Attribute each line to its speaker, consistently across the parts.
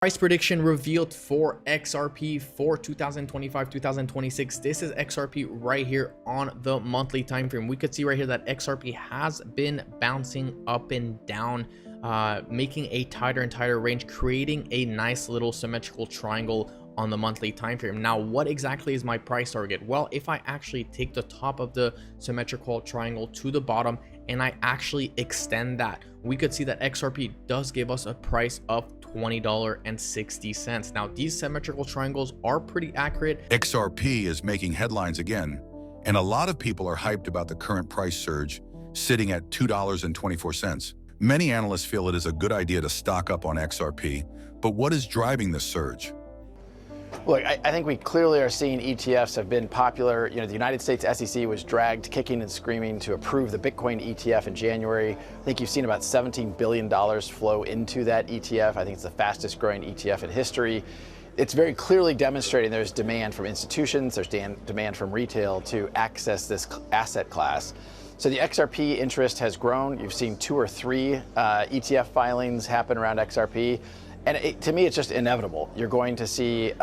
Speaker 1: Price prediction revealed for XRP for 2025-2026. This is XRP right here on the monthly time frame. We could see right here that XRP has been bouncing up and down, making a tighter and tighter range, creating a nice little symmetrical triangle on the monthly time frame. Now, what exactly is my price target? Well, if I actually take the top of the symmetrical triangle to the bottom and I actually extend that, we could see that XRP does give us a price of $20.60. Now, these symmetrical triangles are pretty accurate.
Speaker 2: XRP is making headlines again, and a lot of people are hyped about the current price surge, sitting at $2.24. Many analysts feel it is a good idea to stock up on XRP, but what is driving this surge?
Speaker 3: Look, I think we clearly are seeing ETFs have been popular. You know, the United States SEC was dragged kicking and screaming to approve the Bitcoin ETF in January. I think you've seen about $17 billion flow into that ETF. I think it's the fastest growing ETF in history. It's very clearly demonstrating there's demand from institutions, there's demand from retail to access this asset class. So the XRP interest has grown. You've seen 2 or 3 ETF filings happen around XRP. And to me, it's just inevitable. You're going to see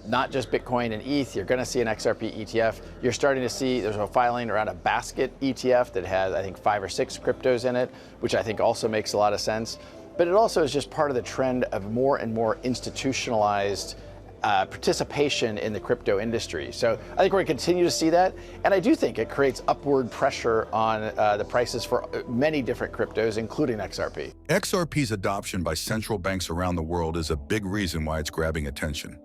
Speaker 3: not just Bitcoin and ETH, you're going to see an XRP ETF. You're starting to see there's a filing around a basket ETF that has, I think, 5 or 6 cryptos in it, which I think also makes a lot of sense. But it also is just part of the trend of more and more institutionalized participation in the crypto industry. So I think we're going to continue to see that. And I do think it creates upward pressure on the prices for many different cryptos, including XRP.
Speaker 2: XRP's adoption by central banks around the world is a big reason why it's grabbing attention.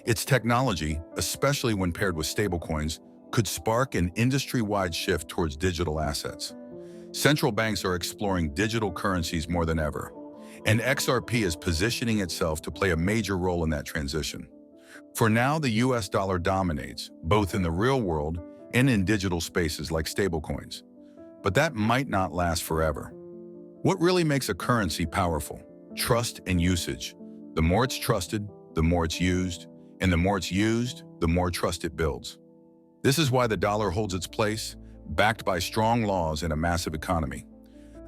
Speaker 2: Its technology, especially when paired with stablecoins, could spark an industry-wide shift towards digital assets. Central banks are exploring digital currencies more than ever, and XRP is positioning itself to play a major role in that transition. For now, the US dollar dominates, both in the real world and in digital spaces like stablecoins. But that might not last forever. What really makes a currency powerful? Trust and usage. The more it's trusted, the more it's used, and the more it's used, the more trust it builds. This is why the dollar holds its place, backed by strong laws and a massive economy.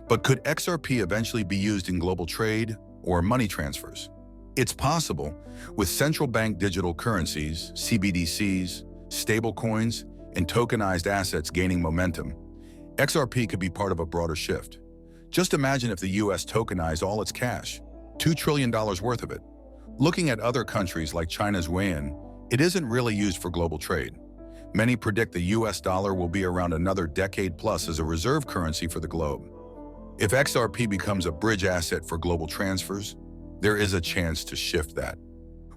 Speaker 2: But could XRP eventually be used in global trade or money transfers? It's possible. With central bank digital currencies, CBDCs, stablecoins, and tokenized assets gaining momentum, XRP could be part of a broader shift. Just imagine if the US tokenized all its cash, $2 trillion worth of it. Looking at other countries like China's yuan, it isn't really used for global trade. Many predict the US dollar will be around another decade plus as a reserve currency for the globe. If XRP becomes a bridge asset for global transfers, there is a chance to shift that.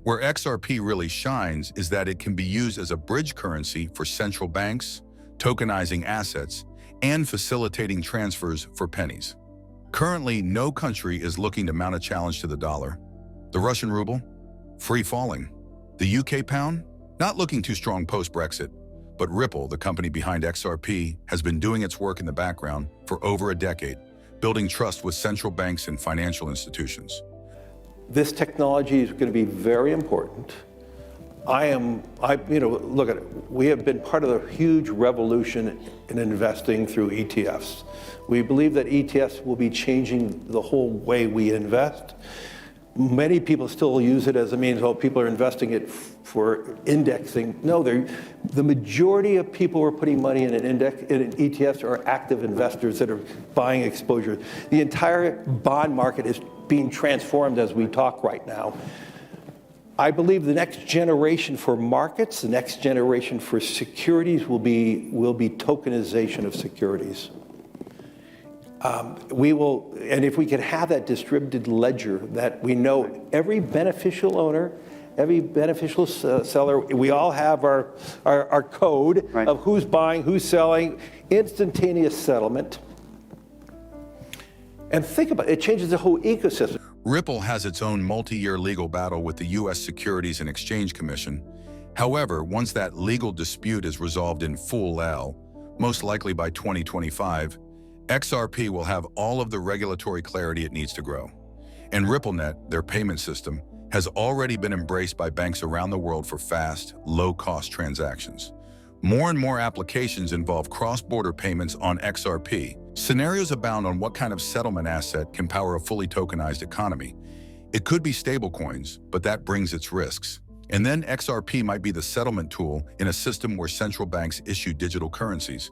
Speaker 2: Where XRP really shines is that it can be used as a bridge currency for central banks, tokenizing assets, and facilitating transfers for pennies. Currently, no country is looking to mount a challenge to the dollar. The Russian ruble? Free falling. The UK pound? Not looking too strong post-Brexit. But Ripple, the company behind XRP, has been doing its work in the background for over a decade, building trust with central banks and financial institutions.
Speaker 4: This technology is going to be very important. Look at it. We have been part of a huge revolution in investing through ETFs. We believe that ETFs will be changing the whole way we invest. Many people still use it as a means, well, people are investing it for indexing. No, the majority of people who are putting money in an ETFs are active investors that are buying exposure. The entire bond market is being transformed as we talk right now. I believe the next generation for markets, the next generation for securities will be tokenization of securities. And if we could have that distributed ledger that we know every beneficial owner, every beneficial seller, we all have our code of who's buying, who's selling, instantaneous settlement. And think about it, it changes the whole ecosystem.
Speaker 2: Ripple has its own multi-year legal battle with the US Securities and Exchange Commission. However, once that legal dispute is resolved in full, most likely by 2025, XRP will have all of the regulatory clarity it needs to grow. And RippleNet, their payment system, has already been embraced by banks around the world for fast, low-cost transactions. More and more applications involve cross-border payments on XRP. Scenarios abound on what kind of settlement asset can power a fully tokenized economy. It could be stablecoins, but that brings its risks. And then XRP might be the settlement tool in a system where central banks issue digital currencies.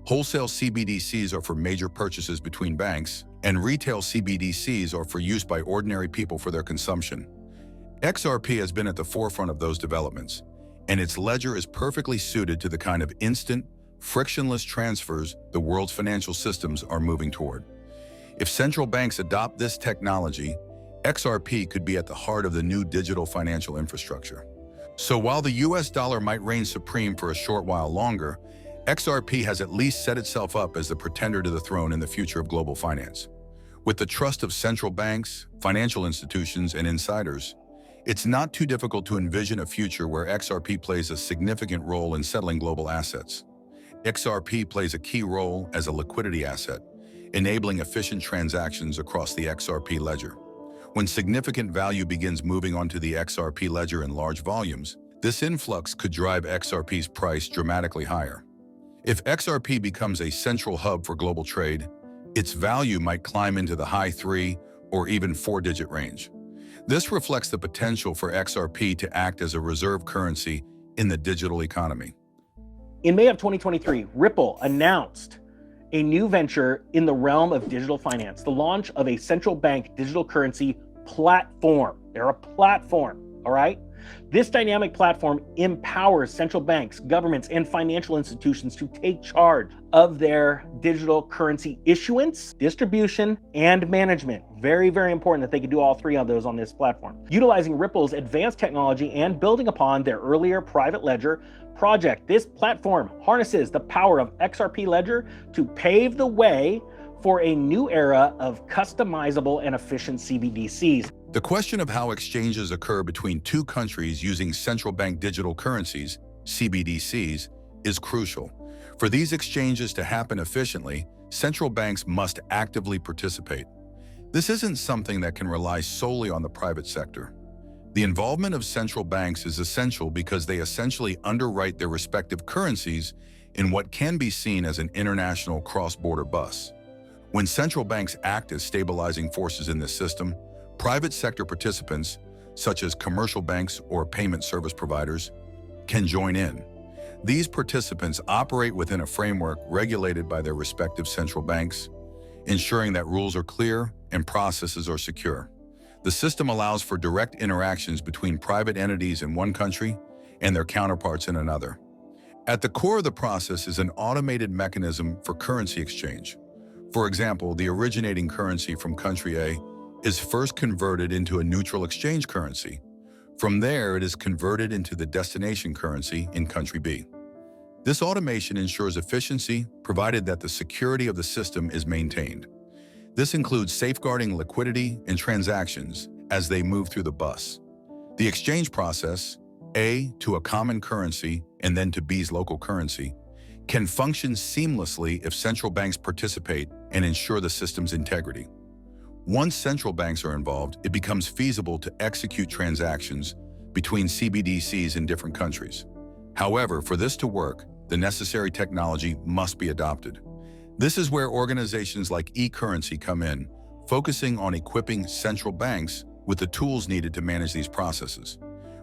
Speaker 2: Wholesale CBDCs are for major purchases between banks, and retail CBDCs are for use by ordinary people for their consumption. XRP has been at the forefront of those developments, and its ledger is perfectly suited to the kind of instant, frictionless transfers the world's financial systems are moving toward. If central banks adopt this technology, XRP could be at the heart of the new digital financial infrastructure. So while the US dollar might reign supreme for a short while longer, XRP has at least set itself up as the pretender to the throne in the future of global finance. With the trust of central banks, financial institutions, and insiders, it's not too difficult to envision a future where XRP plays a significant role in settling global assets. XRP plays a key role as a liquidity asset, enabling efficient transactions across the XRP ledger. When significant value begins moving onto the XRP ledger in large volumes, this influx could drive XRP's price dramatically higher. If XRP becomes a central hub for global trade, its value might climb into the high 3 or even 4-digit range. This reflects the potential for XRP to act as a reserve currency in the digital economy.
Speaker 5: In May of 2023, Ripple announced a new venture in the realm of digital finance, the launch of a central bank digital currency platform. They're a platform, all right? This dynamic platform empowers central banks, governments, and financial institutions to take charge of their digital currency issuance, distribution, and management. Very, very important that they can do all three of those on this platform. Utilizing Ripple's advanced technology and building upon their earlier private ledger project, this platform harnesses the power of XRP Ledger to pave the way for a new era of customizable and efficient CBDCs.
Speaker 2: The question of how exchanges occur between two countries using central bank digital currencies, CBDCs, is crucial. For these exchanges to happen efficiently, central banks must actively participate. This isn't something that can rely solely on the private sector. The involvement of central banks is essential because they essentially underwrite their respective currencies in what can be seen as an international cross-border bus. When central banks act as stabilizing forces in this system, private sector participants, such as commercial banks or payment service providers, can join in. These participants operate within a framework regulated by their respective central banks, ensuring that rules are clear and processes are secure. The system allows for direct interactions between private entities in one country and their counterparts in another. At the core of the process is an automated mechanism for currency exchange. For example, the originating currency from country A is first converted into a neutral exchange currency. From there, it is converted into the destination currency in country B. This automation ensures efficiency, provided that the security of the system is maintained. This includes safeguarding liquidity and transactions as they move through the bus. The exchange process, A to a common currency and then to B's local currency, can function seamlessly if central banks participate and ensure the system's integrity. Once central banks are involved, it becomes feasible to execute transactions between CBDCs in different countries. However, for this to work, the necessary technology must be adopted. This is where organizations like eCurrency come in, focusing on equipping central banks with the tools needed to manage these processes.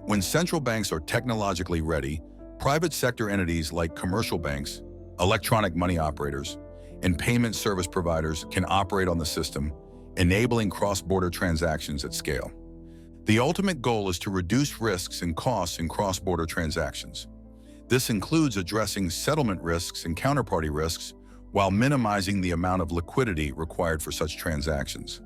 Speaker 2: When central banks are technologically ready, private sector entities like commercial banks, electronic money operators, and payment service providers can operate on the system, enabling cross-border transactions at scale. The ultimate goal is to reduce risks and costs in cross-border transactions. This includes addressing settlement risks and counterparty risks while minimizing the amount of liquidity required for such transactions.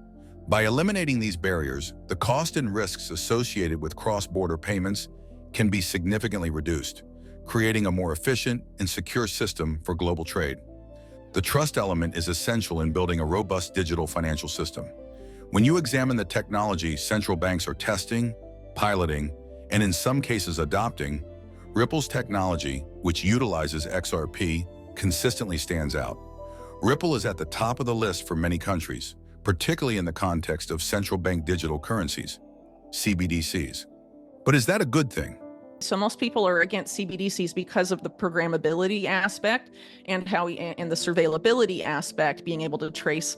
Speaker 2: By eliminating these barriers, the cost and risks associated with cross-border payments can be significantly reduced, creating a more efficient and secure system for global trade. The trust element is essential in building a robust digital financial system. When you examine the technology central banks are testing, piloting, and in some cases adopting, Ripple's technology, which utilizes XRP, consistently stands out. Ripple is at the top of the list for many countries, particularly in the context of central bank digital currencies, CBDCs. But is that a good thing?
Speaker 6: So most people are against CBDCs because of the programmability aspect and and the surveillability aspect, being able to trace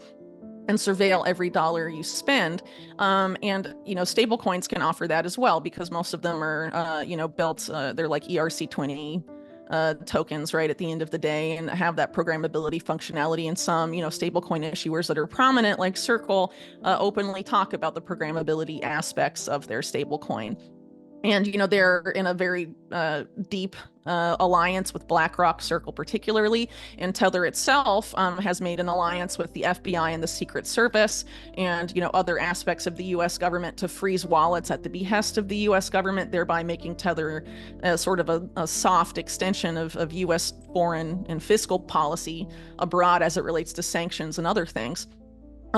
Speaker 6: and surveil every dollar you spend. And stable coins can offer that as well, because most of them are built, they're like ERC20 tokens right at the end of the day, and have that programmability functionality. And some stablecoin issuers that are prominent, like Circle, openly talk about the programmability aspects of their stablecoin. And they're in a very deep alliance with BlackRock, Circle particularly, and Tether itself has made an alliance with the FBI and the Secret Service, and other aspects of the U.S. government, to freeze wallets at the behest of the U.S. government, thereby making Tether sort of a soft extension of U.S. foreign and fiscal policy abroad as it relates to sanctions and other things.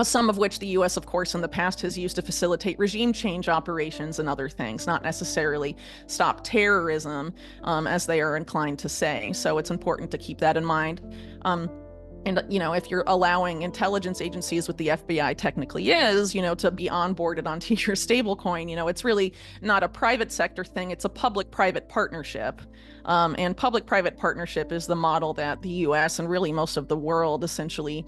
Speaker 6: Some of which the U.S., of course, in the past has used to facilitate regime change operations and other things, not necessarily stop terrorism, as they are inclined to say. So it's important to keep that in mind. And, if you're allowing intelligence agencies, what the FBI technically is, to be onboarded onto your stablecoin, it's really not a private sector thing. It's a public-private partnership. And public-private partnership is the model that the U.S. and really most of the world essentially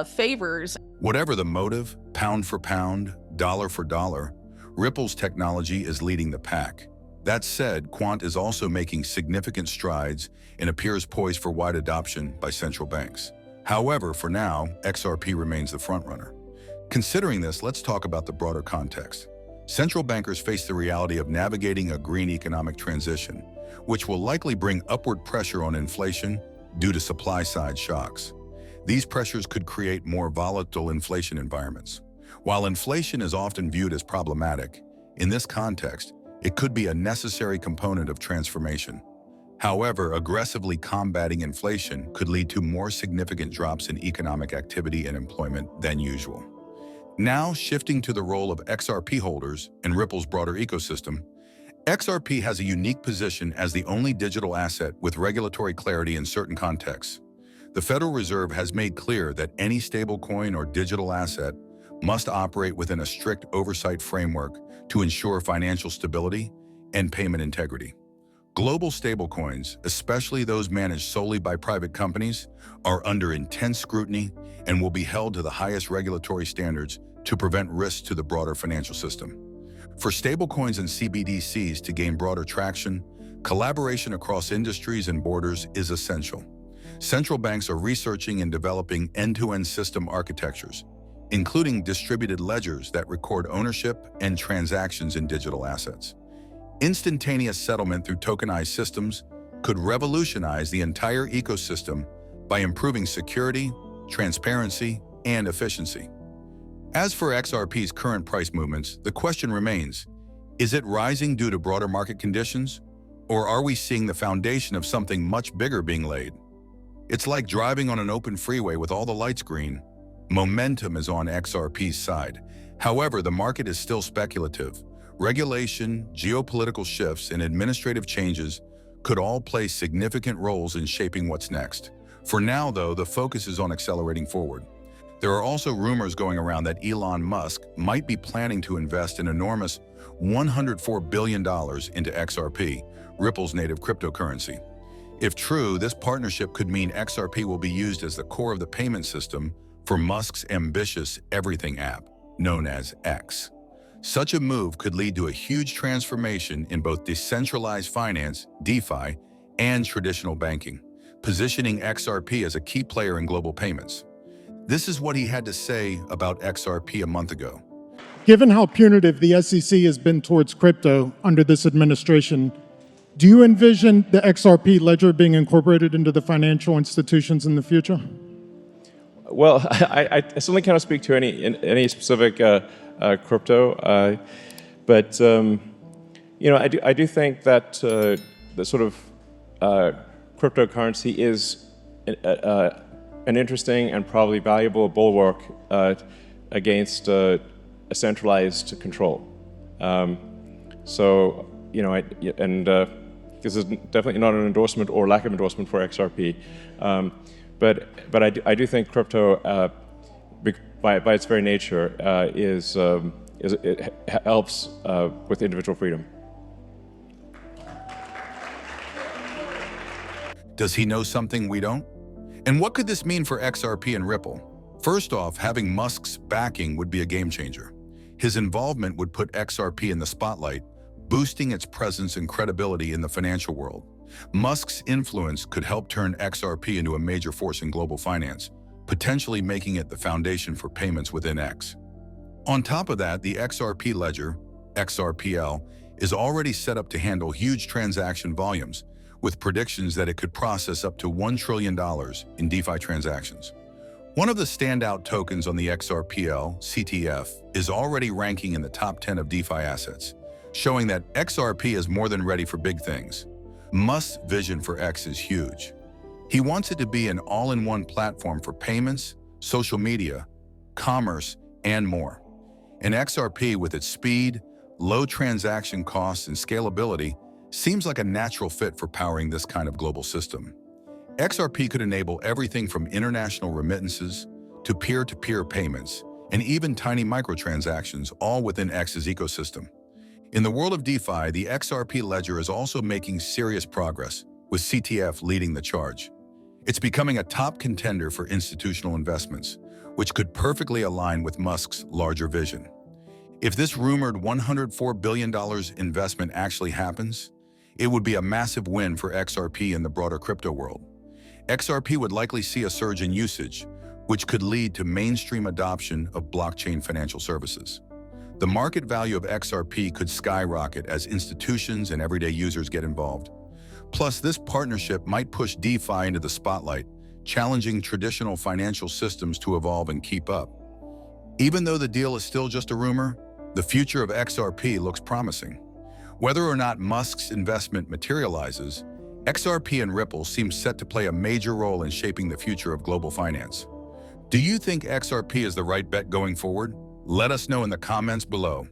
Speaker 6: favors.
Speaker 2: Whatever the motive, pound for pound, dollar for dollar, Ripple's technology is leading the pack. That said, Quant is also making significant strides and appears poised for wide adoption by central banks. However, for now, XRP remains the frontrunner. Considering this, let's talk about the broader context. Central bankers face the reality of navigating a green economic transition, which will likely bring upward pressure on inflation due to supply-side shocks. These pressures could create more volatile inflation environments. While inflation is often viewed as problematic, in this context, it could be a necessary component of transformation. However, aggressively combating inflation could lead to more significant drops in economic activity and employment than usual. Now, shifting to the role of XRP holders in Ripple's broader ecosystem, XRP has a unique position as the only digital asset with regulatory clarity in certain contexts. The Federal Reserve has made clear that any stablecoin or digital asset must operate within a strict oversight framework to ensure financial stability and payment integrity. Global stablecoins, especially those managed solely by private companies, are under intense scrutiny and will be held to the highest regulatory standards to prevent risks to the broader financial system. For stablecoins and CBDCs to gain broader traction, collaboration across industries and borders is essential. Central banks are researching and developing end-to-end system architectures, including distributed ledgers that record ownership and transactions in digital assets. Instantaneous settlement through tokenized systems could revolutionize the entire ecosystem by improving security, transparency, and efficiency. As for XRP's current price movements, the question remains, is it rising due to broader market conditions, or are we seeing the foundation of something much bigger being laid? It's like driving on an open freeway with all the lights green. Momentum is on XRP's side. However, the market is still speculative. Regulation, geopolitical shifts, and administrative changes could all play significant roles in shaping what's next. For now, though, the focus is on accelerating forward. There are also rumors going around that Elon Musk might be planning to invest an enormous $104 billion into XRP, Ripple's native cryptocurrency. If true, this partnership could mean XRP will be used as the core of the payment system for Musk's ambitious everything app, known as X. Such a move could lead to a huge transformation in both decentralized finance, DeFi, and traditional banking, positioning XRP as a key player in global payments. This is what he had to say about XRP a month ago.
Speaker 7: Given how punitive the SEC has been towards crypto under this administration, do you envision the XRP ledger being incorporated into the financial institutions in the future?
Speaker 8: Well, I certainly cannot speak to any specific crypto, but I do think that the sort of cryptocurrency is an interesting and probably valuable bulwark against a centralized control. This is definitely not an endorsement or lack of endorsement for XRP, but I do think crypto, by its very nature, it helps with individual freedom.
Speaker 2: Does he know something we don't? And what could this mean for XRP and Ripple? First off, having Musk's backing would be a game changer. His involvement would put XRP in the spotlight, boosting its presence and credibility in the financial world. Musk's influence could help turn XRP into a major force in global finance, potentially making it the foundation for payments within X. On top of that, the XRP ledger, XRPL, is already set up to handle huge transaction volumes, with predictions that it could process up to $1 trillion in DeFi transactions. One of the standout tokens on the XRPL, CTF, is already ranking in the top 10 of DeFi assets, showing that XRP is more than ready for big things. Musk's vision for X is huge. He wants it to be an all-in-one platform for payments, social media, commerce, and more. And XRP, with its speed, low transaction costs, and scalability, seems like a natural fit for powering this kind of global system. XRP could enable everything from international remittances to peer-to-peer payments, and even tiny microtransactions, all within X's ecosystem. In the world of DeFi, the XRP ledger is also making serious progress, with CTF leading the charge. It's becoming a top contender for institutional investments, which could perfectly align with Musk's larger vision. If this rumored $104 billion investment actually happens, it would be a massive win for XRP in the broader crypto world. XRP would likely see a surge in usage, which could lead to mainstream adoption of blockchain financial services. The market value of XRP could skyrocket as institutions and everyday users get involved. Plus, this partnership might push DeFi into the spotlight, challenging traditional financial systems to evolve and keep up. Even though the deal is still just a rumor, the future of XRP looks promising. Whether or not Musk's investment materializes, XRP and Ripple seem set to play a major role in shaping the future of global finance. Do you think XRP is the right bet going forward? Let us know in the comments below.